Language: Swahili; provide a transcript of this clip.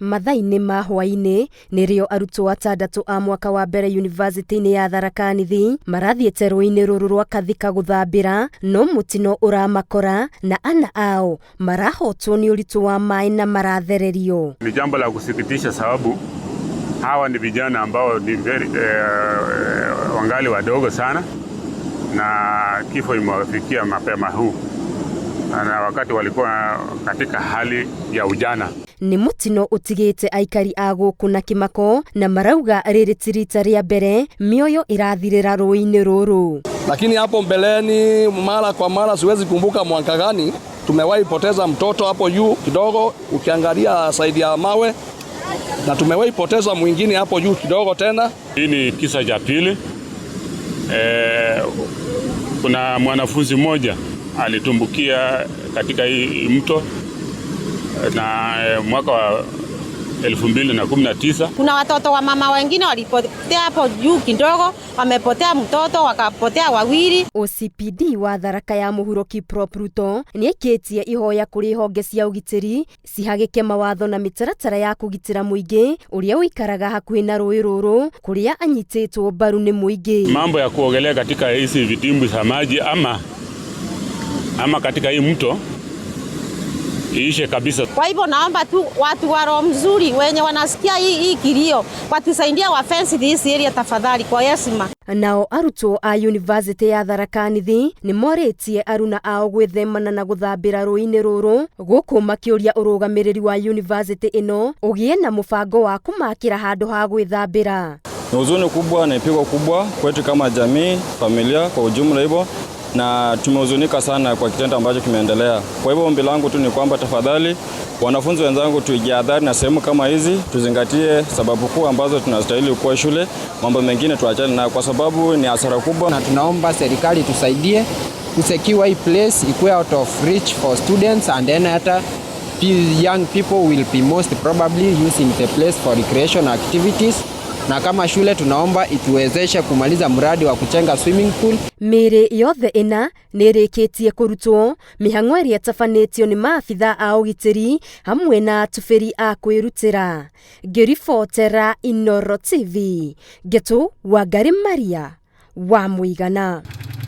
Mathainĩ ma hwainĩ nĩrĩo arutwo atandatu a mwaka wa mbere yunivasĩtĩ-inĩ ya Tharaka Nithi marathiĩte rũĩ-inĩ rũrũ rwa Kathika gũthambĩra, no mũtino ũramakora na ana ao marahotwo nĩ ũritũ wa maĩ na marathererio. Ni jambo la kusikitisha sababu hawa ni vijana ambao ni wangali wadogo sana na kifo imewafikia mapema huu na wakati walikuwa katika hali ya ujana. Ni mutino utigite aikari a gũkũ na kĩmako na marauga rĩrĩ ti rita rĩa mbere mioyo irathirĩra rũĩ-inĩ rũrũ. Lakini hapo mbeleni mara kwa mara siwezi kumbuka mwaka gani tumewahi poteza mtoto hapo juu kidogo ukiangalia saidi ya mawe, na tumewahi poteza mwingine hapo juu kidogo tena. Hii ni kisa cha pili. Kuna mwanafunzi mmoja alitumbukia katika hii mto na mwaka wa 2019. Kuna watoto wa mama wengine walipotea hapo juu kidogo, wamepotea mtoto wakapotea wawili. OCPD wa Tharaka ya Mũhuro Kiprop Ruto nĩekĩtie ihoya kũrĩ honge cia ũgitĩri cihagĩke mawatho na mĩtaratara ya kũgitĩra mũingĩ ũrĩa ũikaraga hakuhĩ na rũĩ rũrũ kũrĩa anyitĩtwo mbaru nĩ mũingĩ. Mambo ya kuogelea katika hizi vidimbwi za maji ama katika hii mto iishe kabisa. Kwa hivyo naomba tu watu wa roho mzuri wenye wanasikia hii kilio watusaidie wa fence this area tafadhali kwa heshima. Nao arutwo a yunivasĩtĩ ya Tharaka Nithi nĩmorĩtie aruna ao gwĩthemana na gũthambĩra rũĩ-inĩ rũrũ, gũkũ makĩũria ũrũgamĩrĩri wa yunivasĩtĩ ĩno ũgĩe na mũbango wa kũmakĩra handũ ha gwĩthambĩra. Ni huzuni kubwa na pigo kubwa kwetu kama jamii, familia kwa ujumla hivyo, na tumehuzunika sana kwa kitendo ambacho kimeendelea. Kwa hivyo ombi langu tu ni kwamba tafadhali wanafunzi wenzangu tujihadhari na sehemu kama hizi, tuzingatie sababu kuu ambazo tunastahili kuwa shule, mambo mengine tuachane na kwa sababu ni hasara kubwa. Na tunaomba serikali tusaidie kusecure hii place ikuwe out of reach for students, and then hata young people will be most probably using the place for recreation activities. Na kama shule tunaomba ituwezeshe kumaliza mradi wa kuchenga swimming pool. Mĩrĩ yothe ĩna nĩrĩkĩtie kũrutwo, mĩhang'o ĩrĩa tabanĩtio nĩ maabitha a ũgitĩri hamwe na atubĩri a kwĩrutĩra. Ngĩribotera Inooro TV, Ngetu Wangari Maria wa Mũigana.